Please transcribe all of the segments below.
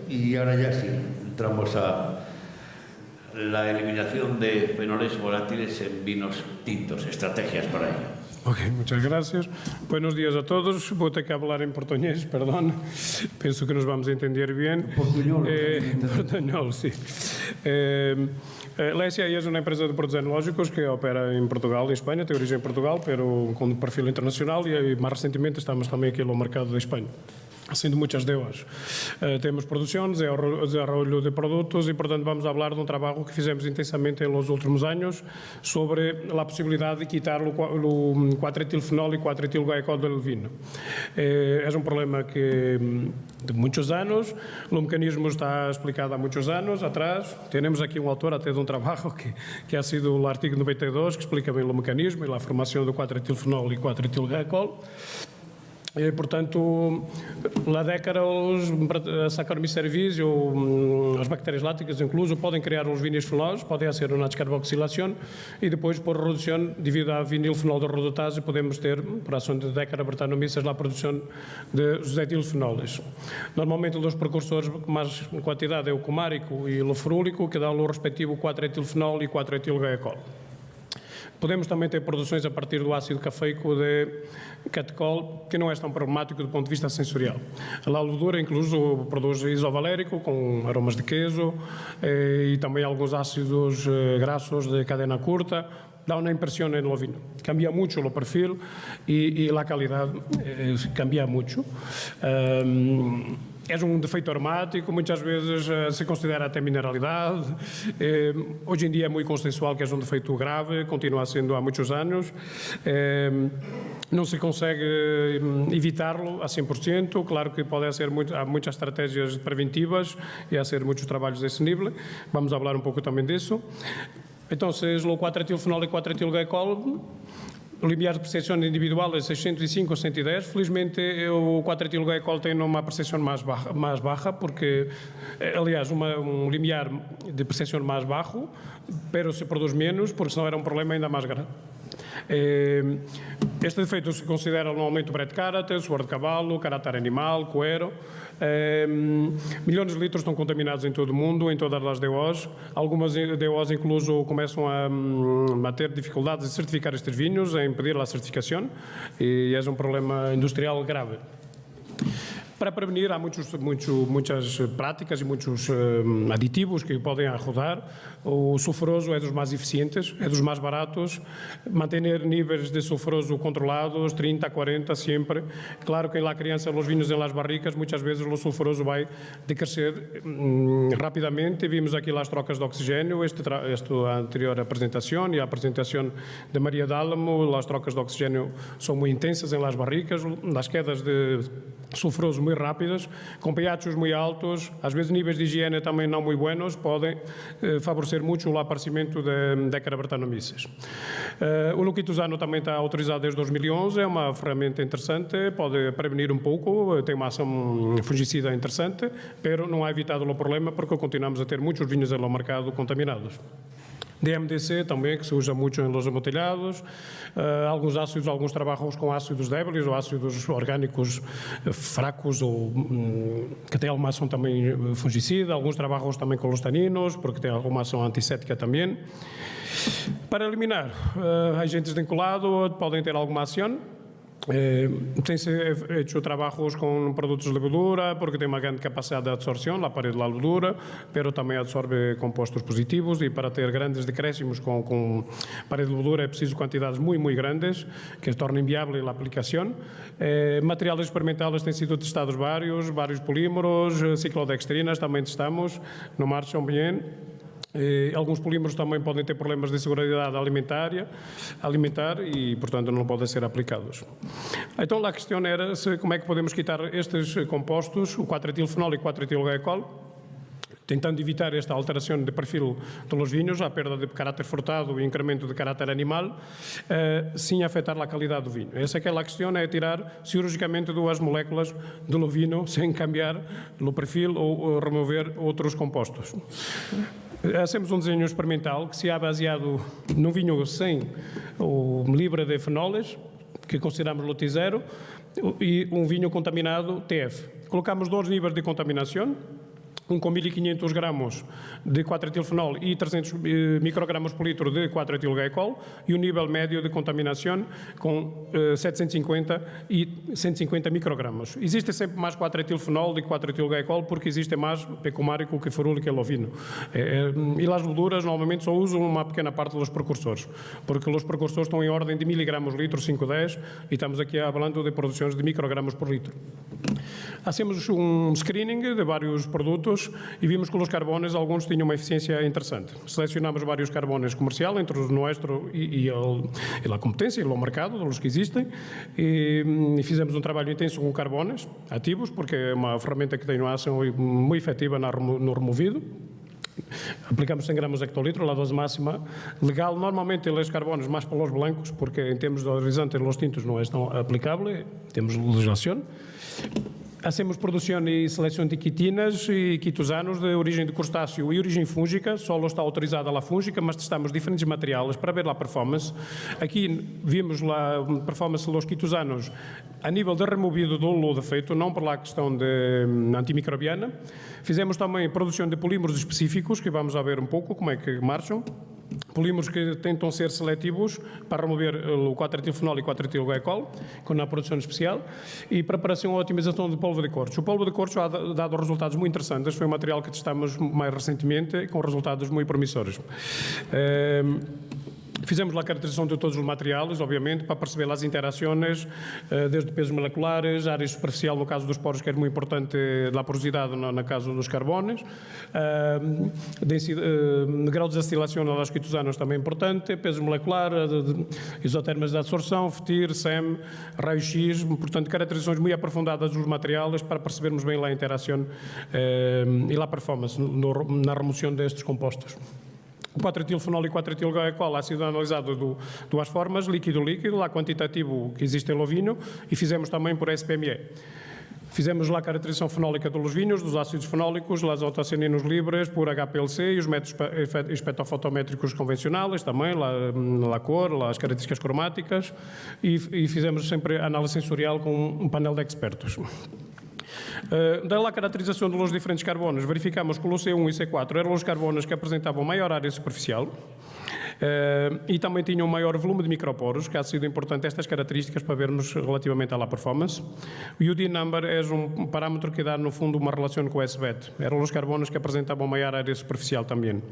y ahora ya sí, entramos a la eliminación de fenoles volátiles en vinos tintos, estrategias para ello. Ok, muchas gracias. Buenos días a todos. Voy a tener que hablar en portugués, perdón. Pienso que nos vamos a entender bien. Portuñol, sí. La SAI es una empresa de produtos enológicos que opera en Portugal y España, tiene origen en Portugal, pero con perfil internacional y más recientemente estamos también aquí en el mercado de España, haciendo muchas DOs. Temos produção, desenvolvimento de produtos e, portanto, vamos falar de um trabalho que fizemos intensamente nos últimos anos sobre a possibilidade de quitar o 4-etilfenol e 4-etilglicol do vinho. É um problema que de muitos anos, o mecanismo está explicado há muitos anos atrás. Temos aqui um autor até de um trabalho que ha sido o artigo 92, que explica bem o mecanismo e a formação do 4-etilfenol e 4-etilglicol. Portanto, lá década, os Saccharomyces cerevisiae ou as bactérias láticas, incluso, podem criar os vinhos fenóis, podem ser uma descarboxilação e depois, por redução, devido à vinilfenol da rodotase, podemos ter, por ação de Brettanomyces, a produção de os etilfenoles. Normalmente, os precursores com mais quantidade é o cumárico e o ferúlico, que dão o respectivo 4-etilfenol e 4-etilglicol. Podemos também ter produções a partir do ácido cafeico de catecol, que não é tão problemático do ponto de vista sensorial. A levedura, incluso, produz isovalérico, com aromas de queijo, e também alguns ácidos graxos de cadena curta, dá uma impressão no vinho. Cambia muito o perfil e a qualidade cambia muito. É um defeito aromático, muitas vezes se considera até mineralidade. Hoje em dia é muito consensual que é um defeito grave, continua sendo há muitos anos. Não se consegue evitá-lo a 100%, claro que pode ser há muitas estratégias preventivas e há ser muitos trabalhos desse nível. Vamos falar um pouco também disso. Então, se o 4-etilfenol e 4-etilglicol, o limiar de percepção individual é 605 ou 110. Felizmente, o 4-etilglicol tem uma percepção mais baixa, porque, aliás, um limiar de percepção mais baixo, pero se produz menos, porque senão era um problema ainda mais grave. Este defeito se considera normalmente o Brett caráter, suor de cavalo, caráter animal, cuero. Milhões de litros estão contaminados em todo o mundo, em todas as DOs. Algumas DOs, incluso, começam a ter dificuldades em certificar estes vinhos, em pedir a certificação, e é um problema industrial grave. Para prevenir, há muitas práticas e muitos aditivos que podem ajudar. O sulfuroso é dos mais eficientes, é dos mais baratos. Manter níveis de sulfuroso controlados, 30, 40 sempre. Claro que na criança, os vinhos em las barricas, muitas vezes o sulfuroso vai decrescer rapidamente. Vimos aqui as trocas de oxigênio, esta anterior apresentação e a apresentação de Maria D'Álamo. As trocas de oxigênio são muito intensas em las barricas, as quedas de sulfuroso muito rápidas, com pHs muito altos, às vezes níveis de higiene também não muito buenos, podem favorecer muito o aparecimento de Brettanomyces. O luquitosano também está autorizado desde 2011, é uma ferramenta interessante, pode prevenir um pouco, tem uma ação fungicida interessante, mas não há evitado o problema porque continuamos a ter muitos vinhos no mercado contaminados. DMDC também, que se usa muito em los amotelhados, alguns ácidos, alguns trabalhos com ácidos débeis ou ácidos orgânicos fracos ou que têm alguma ação também fungicida, alguns trabalhos também com os taninos, porque tem alguma ação antisséptica também. Para eliminar agentes de encolado, podem ter alguma ação. Tem-se feito trabalhos com produtos de levedura, porque tem uma grande capacidade de absorção, a parede da levedura, mas também absorve compostos positivos, e para ter grandes decréscimos com parede de levedura é preciso quantidades muito, muito grandes, que tornem inviável a aplicação. Materiais experimentais têm sido testados vários polímeros, ciclodextrinas também testamos, não marcham bem. Alguns polímeros também podem ter problemas de segurança alimentar e, portanto, não podem ser aplicados. Então, a questão era como é que podemos quitar estes compostos, o 4-etilfenol e 4-etilglicol, tentando evitar esta alteração de perfil dos vinhos, a perda de caráter frutado e incremento de caráter animal, sem afetar a qualidade do vinho. Essa é aquela questão, é tirar cirurgicamente duas moléculas do vinho sem cambiar o perfil ou remover outros compostos. Hacemos um desenho experimental que se é baseado num vinho sem o livre de fenoles, que consideramos lote zero, e um vinho contaminado TF. Colocamos 2 níveis de contaminação, um com 1.500 gramos de 4-etilfenol e 300 microgramas por litro de 4-etilglicol e o nível médio de contaminação com 750 e 150 microgramas. Existe sempre mais 4-etilfenol de 4-etilglicol porque existe mais pecumárico que ferúlico e lovino. E as leveduras normalmente só usam uma pequena parte dos precursores, porque os precursores estão em ordem de miligramos litro, 5-10, e estamos aqui falando de produções de microgramas por litro. Hacemos um screening de vários produtos e vimos que os carbones, alguns tinham uma eficiência interessante. Selecionamos vários carbones comerciais entre os nossos e a competência, e o mercado, dos que existem, e fizemos um trabalho intenso com carbones ativos, porque é uma ferramenta que tem uma ação muito efetiva no removido. Aplicamos 100 gramas hectolitro, a dose máxima legal. Normalmente, os carbones mais para os blancos, porque em termos de horizonte, os tintos não é tão aplicável, temos legislação. Hacemos produção e seleção de quitinas e quitosanos de origem de crustáceo e origem fúngica. Só está autorizada a fúngica, mas testamos diferentes materiais para ver a performance. Aqui vimos a performance dos quitosanos a nível de removido do defeito, não pela questão de antimicrobiana. Fizemos também produção de polímeros específicos, que vamos a ver um pouco como é que marcham. Polímeros que tentam ser seletivos para remover o 4-etilfenol e 4-etilglicol, com a produção especial, e preparação ou otimização de polvo de corcho. O polvo de corcho ha dado resultados muito interessantes, foi um material que testamos mais recentemente, com resultados muito promissores. Fizemos a caracterização de todos os materiais, obviamente, para perceber as interações, desde pesos moleculares, área superficial, no caso dos poros, que é muito importante, a porosidade, no caso dos carbones, grau de desatilação das quitosanas também é importante, peso molecular, isotermas de absorção, FTIR, SEM, raio-x, portanto, caracterizações muito aprofundadas dos materiais para percebermos bem a interação e a performance na remoção destes compostos. O 4-etilfenol e 4-etilglicol ha sido analisado de duas formas, líquido-líquido, lá quantitativo que existe em vinho, e fizemos também por SPME. Fizemos lá a caracterização fenólica dos vinhos, dos ácidos fenólicos, os antocianinos livres por HPLC e os métodos espectrofotométricos convencionais também, a cor, as características cromáticas, e fizemos sempre análise sensorial com um painel de expertos. Da caracterização dos diferentes carbonos, verificamos que o C1 e C4 eram os carbonos que apresentavam maior área superficial e também tinham um maior volume de microporos, que ha sido importante estas características para vermos relativamente à performance. O UD number é um parâmetro que dá, no fundo, uma relação com o SBET. Eram os carbonos que apresentavam maior área superficial também.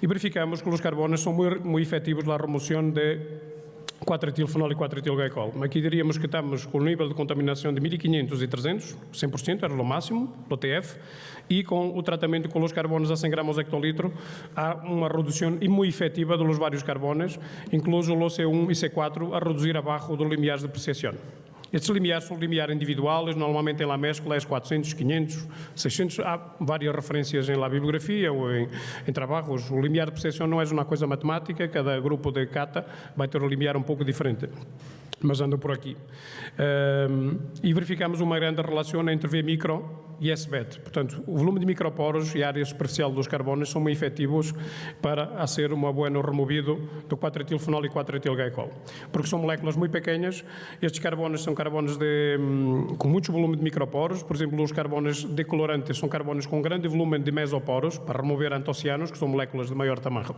E verificamos que os carbonos são muito efetivos na remoção de 4-etilfenol e 4-etilglicol. Aqui diríamos que estamos com o nível de contaminação de 1.500 e 300, 100%, era o máximo, do TF, e com o tratamento com os carbonos a 100 gramas hectolitro, há uma redução muito efetiva dos vários carbonos, incluso o C1 e C4, a reduzir abaixo dos limiares de percepção. Estes limiares são limiares individuais, normalmente em la mescla é 400, 500, 600, há várias referências em la bibliografia ou em trabalhos. O limiar de percepção não é uma coisa matemática, cada grupo de cata vai ter um limiar um pouco diferente, mas andam por aqui. E verificamos uma grande relação entre V micro e SBET. Portanto, o volume de microporos e a área superficial dos carbonos são muito efetivos para ser um bom removido do 4-etilfenol e 4-etilglicol. Porque são moléculas muito pequenas. Estes carbonos são carbonos com muito volume de microporos. Por exemplo, os carbonos decolorantes são carbonos com grande volume de mesoporos para remover antocianos, que são moléculas de maior tamanho.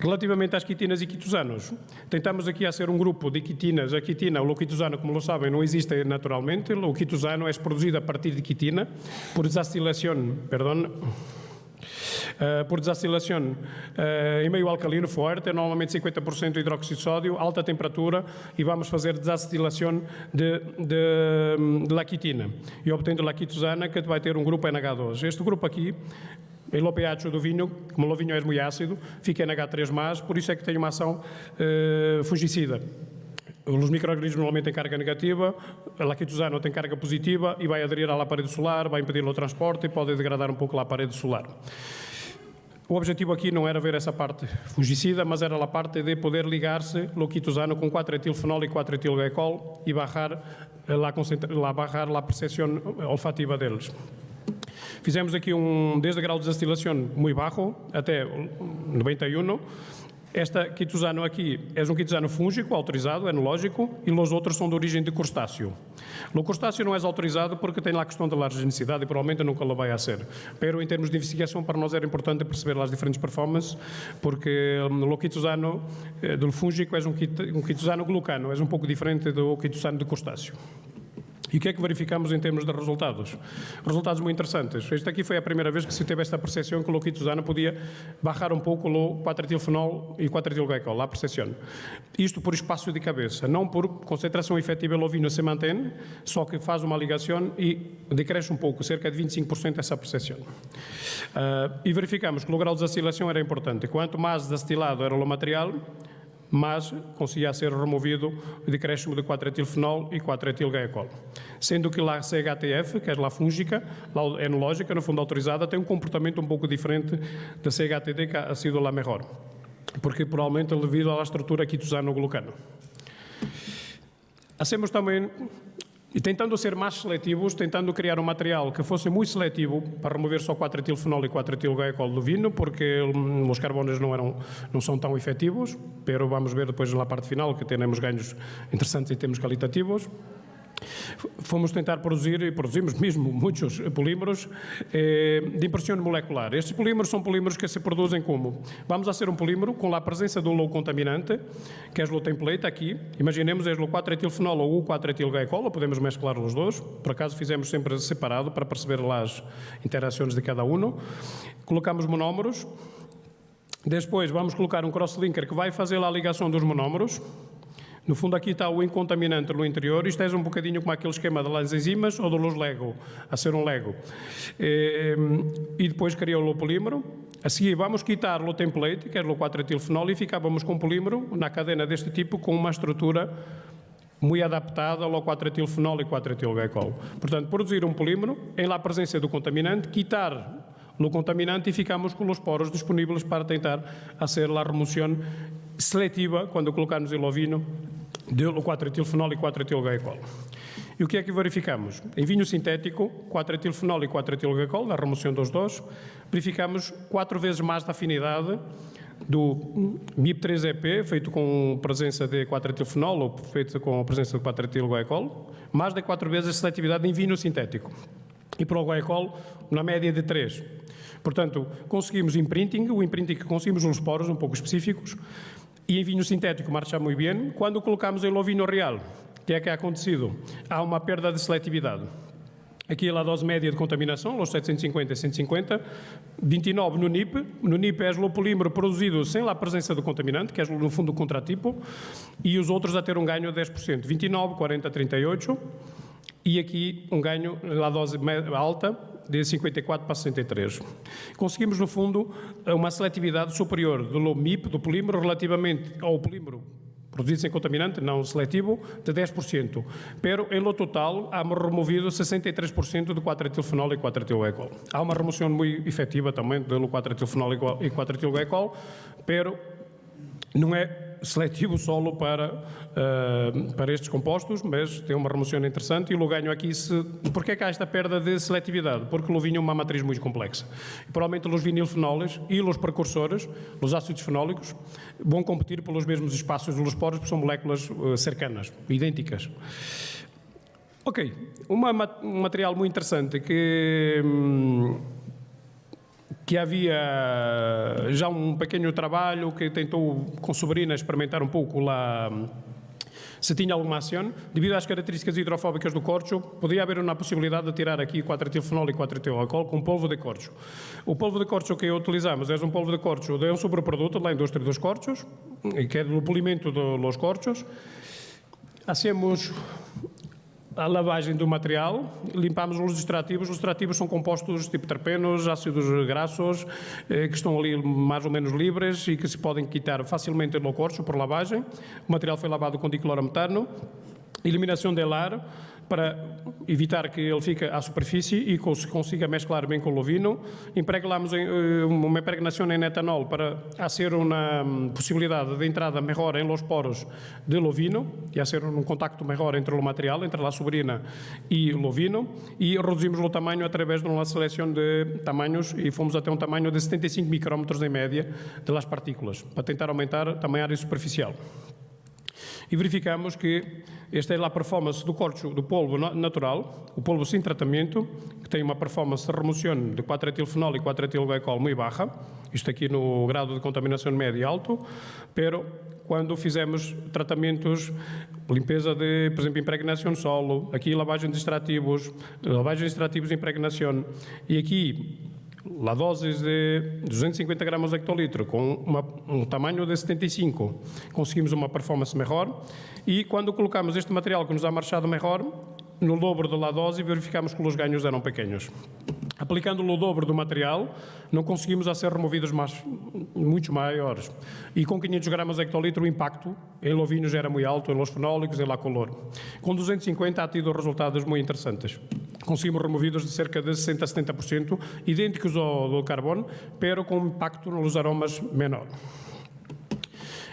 Relativamente às quitinas e quitosanos, tentamos aqui a ser um grupo de quitinas. A quitina, o quitosano, como lo sabem, não existe naturalmente. O quitosano é produzido a partir de quitina por desacilação, em meio alcalino forte, normalmente 50% de hidróxido de sódio, alta temperatura, e vamos fazer desacetilação da quitina. E obtendo a quitosana, que vai ter um grupo NH2. Este grupo aqui, o pH do vinho, como o vinho é muito ácido, fica NH3+, por isso é que tem uma ação fungicida. Os micro-organismos normalmente têm carga negativa, a quitosana tem carga positiva e vai aderir à parede solar, vai impedir o transporte e pode degradar um pouco a parede solar. O objetivo aqui não era ver essa parte fungicida, mas era a parte de poder ligar-se o quitosano com 4-etilfenol e 4-etilglicol e barrar a percepção olfativa deles. Fizemos aqui desde grau de desatilação muito baixo até 91, Este quitosano aqui é um quitosano fúngico, autorizado, enológico, e os outros são de origem de crustáceo. O crustáceo não é autorizado porque tem lá a questão da largenicidade e provavelmente nunca lo vai a ser. Pero, em termos de investigação, para nós era importante perceber as diferentes performances, porque o quitosano do fúngico é um quitosano glucano, é um pouco diferente do quitosano de crustáceo. E o que é que verificamos em termos de resultados? Resultados muito interessantes. Esta aqui foi a primeira vez que se teve esta percepção que o quitosano podia baixar um pouco o 4-etilfenol e 4-etilglicol, a percepção. Isto por espaço de cabeça, não por concentração efetiva, o vinho se mantém, só que faz uma ligação e decresce um pouco, cerca de 25% essa percepção. E verificamos que o grau de destilação era importante. Quanto mais destilado era o material, mas conseguia ser removido o decréscimo de 4-etilfenol e 4-etilglicol. Sendo que a CHTF, que é a fúngica, a enológica, no fundo autorizada, tem um comportamento um pouco diferente da CHTD, que ha sido a melhor, porque provavelmente devido à estrutura quitosano-glucano. Hacemos também, e tentando ser mais seletivos, tentando criar um material que fosse muito seletivo para remover só 4-etilfenol e 4-etilglicol do vinho, porque os carbonos não são tão efetivos, mas vamos ver depois na parte final que teremos ganhos interessantes em termos qualitativos. Fomos tentar produzir, e produzimos mesmo muitos polímeros de impressão molecular. Estes polímeros são polímeros que se produzem como? Vamos a ser um polímero com a presença de um low contaminante, que é o template aqui. Imaginemos é o 4-etilfenol ou o 4-etilglicol, podemos mesclar os dois. Por acaso fizemos sempre separado para perceber as interações de cada um. Colocamos monómeros. Depois vamos colocar um crosslinker que vai fazer a ligação dos monómeros. No fundo aqui está o incontaminante no interior, isto é um bocadinho como aquele esquema das enzimas ou dos Lego, a ser um Lego. E depois criou o polímero. A seguir vamos quitar o template, que é o 4-etilfenol, e ficávamos com um polímero na cadena deste tipo com uma estrutura muito adaptada ao 4-etilfenol e 4-etilglicol. Portanto, produzir um polímero em lá presença do contaminante, quitar o contaminante e ficamos com os poros disponíveis para tentar fazer a remoção seletiva quando colocarmos o vinho de 4-etilfenol e 4-etilglicol. E o que é que verificamos? Em vinho sintético, 4-etilfenol e 4-etilglicol, na remoção dos dois, verificamos 4 vezes mais da afinidade do MIP3EP, feito com presença de 4-etilfenol ou feito com a presença de 4-etilglicol, mais de 4 vezes a seletividade em vinho sintético. E para o glicol, na média de 3. Portanto, conseguimos imprinting, o imprinting que conseguimos nos poros um pouco específicos, e em vinho sintético marcha muito bem. Quando colocamos em vinho real, o que é que ha acontecido? Há uma perda de seletividade. Aqui é a dose média de contaminação, os 750 e 150, 29 no NIP. No NIP é o polímero produzido sem a presença do contaminante, que é no fundo o contratipo, e os outros a ter um ganho de 10%, 29, 40, 38, e aqui um ganho na dose alta, de 54 para 63. Conseguimos, no fundo, uma seletividade superior do MIP, do polímero, relativamente ao polímero produzido sem contaminante, não seletivo, de 10%. Pero, em lo total, hemos removido 63% de 4-etilfenol e 4-etilglicol. Há uma remoção muito efetiva também do 4-etilfenol e 4-etilglicol, pero não é seletivo solo para estes compostos, mas tem uma remoção interessante e o ganho aqui Por que é que há esta perda de seletividade? Porque o vinho é uma matriz muito complexa. E, provavelmente os vinilfenoles e os precursores, os ácidos fenólicos, vão competir pelos mesmos espaços dos poros, porque são moléculas cercanas, idênticas. Ok, um material muito interessante que havia já um pequeno trabalho que tentou com Sobrina experimentar um pouco lá se tinha alguma ação. Devido às características hidrofóbicas do corcho, podia haver uma possibilidade de tirar aqui 4-etilfenol e 4-etilglicol com polvo de corcho. O polvo de corcho que utilizamos é um polvo de corcho de um sobreproduto da indústria dos corchos, que é do polimento dos corchos. Hacemos a lavagem do material, limpamos os extrativos. Os extrativos são compostos tipo terpenos, ácidos graxos, que estão ali mais ou menos livres e que se podem quitar facilmente no corcho por lavagem. O material foi lavado com diclorometano, eliminação del ar, para evitar que ele fique à superfície e consiga mesclar bem com o vinho. Impregnamos uma impregnação em etanol para hacer uma possibilidade de entrada melhor em los poros do vinho e hacer um contacto melhor entre o material, entre a sobrina e o vinho, e reduzimos o tamanho através de uma seleção de tamanhos e fomos até um tamanho de 75 micrómetros em média das partículas, para tentar aumentar também a área superficial. E verificamos que esta é a performance do corte do polvo natural, o polvo sem tratamento, que tem uma performance de remoção de 4-etilfenol e 4-etilglicol muito baixa, isto aqui no grado de contaminação médio e alto, pero quando fizemos tratamentos, limpeza de, por exemplo, impregnação de solo, aqui lavagem de extrativos e impregnação, e aqui a dose de 250 gramas de hectolitro com um tamanho de 75, conseguimos uma performance melhor, e quando colocamos este material que nos ha marchado melhor, no dobro da dose, verificamos que os ganhos eram pequenos. Aplicando o dobro do material, não conseguimos a ser removidos muito maiores. E com 500 gramas de hectolitro, o impacto em lovinhos era muito alto, em los fenólicos e lá color. Com 250 há tido resultados muito interessantes. Conseguimos removidos de cerca de 60% a 70%, idênticos ao do carbono, pero com impacto nos aromas menor.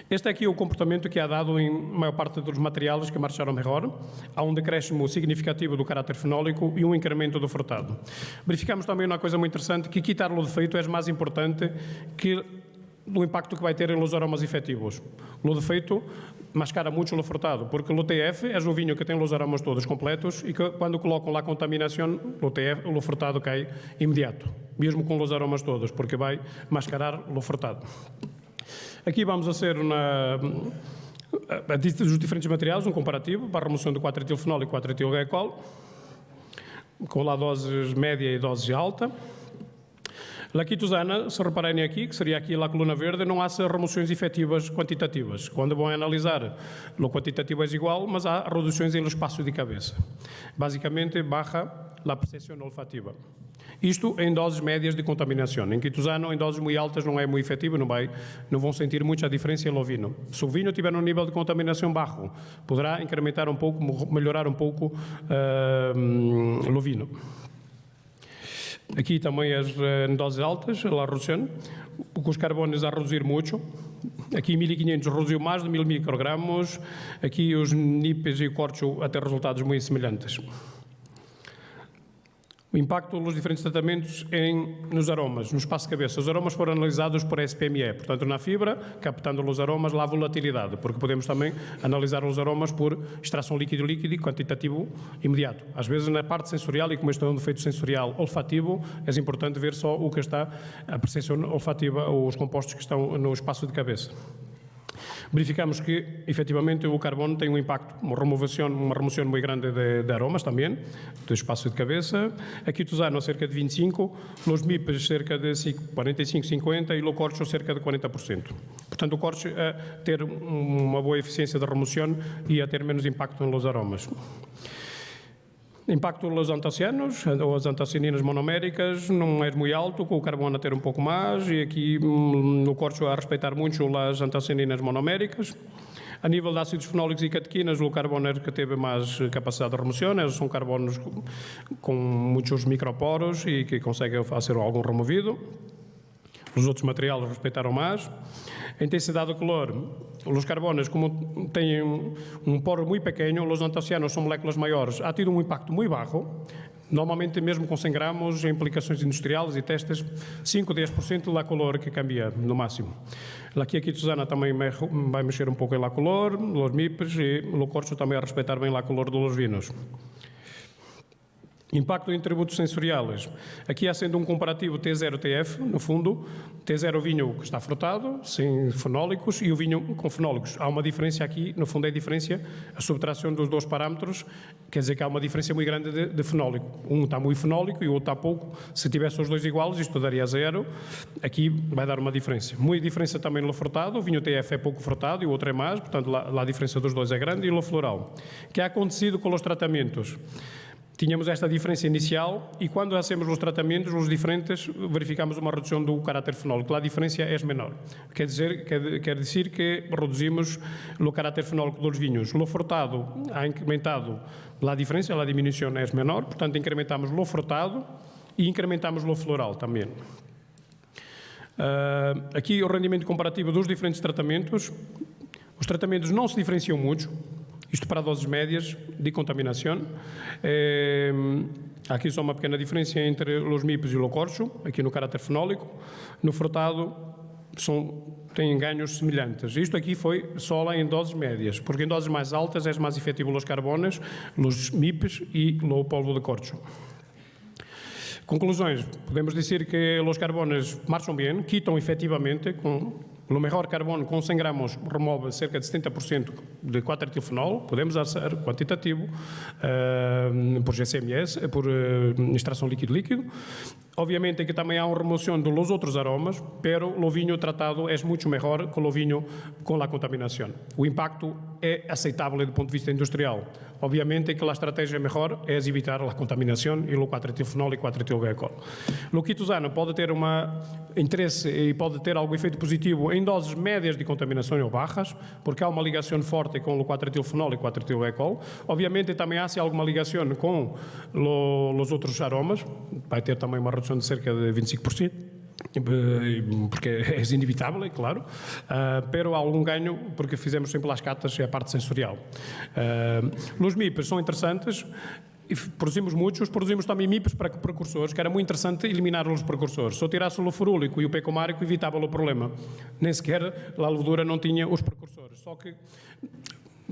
Este aqui é o comportamento que há dado em maior parte dos materiais que marcharam melhor. Há um decréscimo significativo do caráter fenólico e um incremento do frutado. Verificamos também uma coisa muito interessante, que quitar o defeito é mais importante que o impacto que vai ter nos aromas efetivos. O defeito mascara muito o frutado, porque o TF é o vinho que tem os aromas todos completos e que quando colocam lá a contaminação, o frutado cai imediato, mesmo com os aromas todos, porque vai mascarar o frutado. Aqui vamos a ser dos diferentes materiais, um comparativo para a remoção de 4-etilfenol e 4-etilglicol, com a dose média e dose alta. A quitosana, se repararem aqui, que seria aqui a coluna verde, não há remoções efetivas quantitativas. Quando vão analisar, o quantitativo é igual, mas há reduções no espaço de cabeça. Basicamente, baixa a percepção olfativa. Isto em doses médias de contaminação. Em quitosano, em doses muito altas, não é muito efetivo, não vão sentir muito a diferença no vinho. Se o vinho tiver um nível de contaminação baixo, poderá incrementar um pouco, melhorar um pouco o vinho. Aqui também as em doses altas, a redução, com os carbonos a reduzir muito. Aqui 1500 reduziu mais de 1000 microgramas. Aqui os NIPs e o corcho até resultados muito semelhantes. O impacto dos diferentes tratamentos nos aromas, no espaço de cabeça. Os aromas foram analisados por SPME, portanto, na fibra, captando os aromas, lá a volatilidade, porque podemos também analisar os aromas por extração líquido-líquido e quantitativo imediato. Às vezes, na parte sensorial, e como este é um defeito sensorial olfativo, é importante ver só o que está, a percepção olfativa, ou os compostos que estão no espaço de cabeça. Verificamos que, efetivamente, o carbono tem um impacto, uma remoção muito grande de aromas também, do espaço de cabeça. A quitosano cerca de 25%, os MIPs cerca de 45-50% e o corcho cerca de 40%. Portanto, o corcho a ter uma boa eficiência de remoção e a ter menos impacto nos aromas. Impacto dos antocianos, ou as antocianinas monoméricas, não é muito alto, com o carbono a ter um pouco mais, e aqui no corcho a respeitar muito as antocianinas monoméricas. A nível de ácidos fenólicos e catequinas, o carbono é que teve mais capacidade de remoção, são carbonos com muitos microporos e que conseguem fazer algum removido. Os outros materiais respeitaram mais. A intensidade do calor, os carbonos, como têm um poro muito pequeno, os antocianos são moléculas maiores, há tido um impacto muito baixo. Normalmente, mesmo com 100 gramos, em implicações industriais e testes, 5-10% da calor que cambia, no máximo. Aqui a quitosana também vai mexer um pouco em la calor, os MIPs, e o corcho também a respeitar bem la calor dos vinos. Impacto em tributos sensoriais. Aqui há sendo um comparativo T0-TF, no fundo, T0 o vinho que está frutado, sem fenólicos, e o vinho com fenólicos. Há uma diferença aqui, no fundo é a diferença, a subtração dos dois parâmetros, quer dizer que há uma diferença muito grande de fenólico. Um está muito fenólico e o outro está pouco. Se tivesse os dois iguais, isto daria 0. Aqui vai dar uma diferença. Muita diferença também no frutado, o vinho TF é pouco frutado e o outro é mais, portanto lá a diferença dos dois é grande, e no floral. O que ha acontecido com os tratamentos? tínhamos esta diferença inicial e quando hacemos os tratamentos, os diferentes, verificamos uma redução do caráter fenólico. A diferença é menor. Quer dizer que reduzimos o caráter fenólico dos vinhos. O frutado ha incrementado a diferença, a diminuição é menor, portanto, incrementamos o frutado e incrementamos o floral também. Aqui o rendimento comparativo dos diferentes tratamentos. Os tratamentos não se diferenciam muito, isto para doses médias de contaminação. Aqui só uma pequena diferença entre os MIPs e o corcho, aqui no caráter fenólico. No frutado têm ganhos semelhantes. Isto aqui foi só em doses médias, porque em doses mais altas é mais efetivo os carbones, os MIPs e o polvo de corcho. Conclusões. Podemos dizer que os carbones marcham bem, quitam efetivamente o melhor carbono com 100 gramos remove cerca de 70% de 4-etilfenol. Podemos ser quantitativo por GCMS, por extração líquido-líquido. Obviamente que também há uma remoção dos outros aromas, pero o vinho tratado é muito melhor que o vinho com a contaminação. O impacto é aceitável do ponto de vista industrial. Obviamente que a estratégia melhor é evitar a contaminação e o 4-etilfenol e 4-etilglicol. O quitosano pode ter interesse e pode ter algum efeito positivo em doses médias de contaminação ou baixas, porque há uma ligação forte com o 4-etilfenol e 4-etilglicol. Obviamente também há alguma ligação com os outros aromas, vai ter também uma redução de cerca de 25%, porque é inevitável, é claro, pero há algum ganho porque fizemos sempre as catas e a parte sensorial. Os MIPs são interessantes, produzimos muitos, produzimos também MIPs para precursores, que era muito interessante eliminar os precursores. Se eu tirasse o furúlico e o pecomárico, evitava o problema. Nem sequer a levedura não tinha os precursores. Só que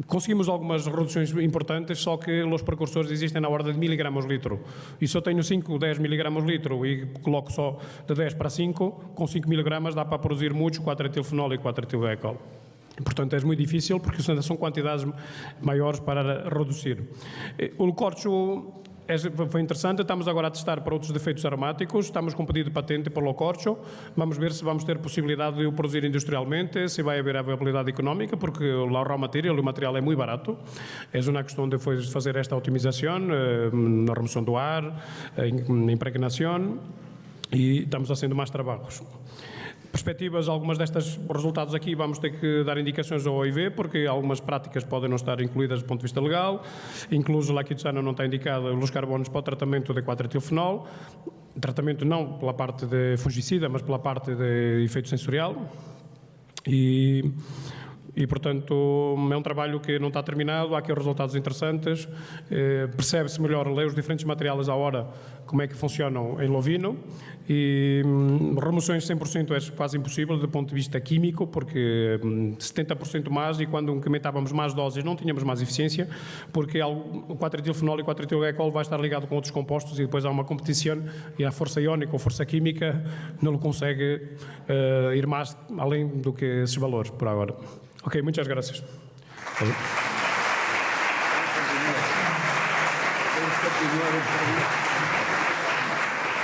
conseguimos algumas reduções importantes, só que os precursores existem na ordem de miligramas litro. E se eu tenho 5, 10 miligramas litro e coloco só de 10 para 5, com 5 miligramas dá para produzir muitos 4-etilfenol e 4-etilglicol. Portanto, é muito difícil porque são quantidades maiores para reduzir. O corcho foi interessante, estamos agora a testar para outros defeitos aromáticos, estamos com pedido de patente para o corcho, vamos ver se vamos ter possibilidade de o produzir industrialmente, se vai haver a viabilidade económica, porque o raw material, o material é muito barato, é uma questão de fazer esta otimização, na remoção do ar, na impregnação, e estamos fazendo mais trabalhos. Perspectivas, algumas destes resultados aqui vamos ter que dar indicações ao OIV, porque algumas práticas podem não estar incluídas do ponto de vista legal, incluso lá quitosano não está indicado os carbonos para o tratamento de 4-etilfenol, tratamento não pela parte de fungicida, mas pela parte de efeito sensorial, e, portanto, é um trabalho que não está terminado, há aqui resultados interessantes, percebe-se melhor ler os diferentes materiais à hora, como é que funcionam em lovino, e remoções 100% é quase impossível do ponto de vista químico, porque 70% mais, e quando incrementávamos mais doses não tínhamos mais eficiência, porque o 4-etilfenol e 4-etilglicol vai estar ligado com outros compostos e depois há uma competição e a força iónica ou força química não consegue ir mais além do que esses valores por agora. Ok, muchas gracias. Vamos continuar.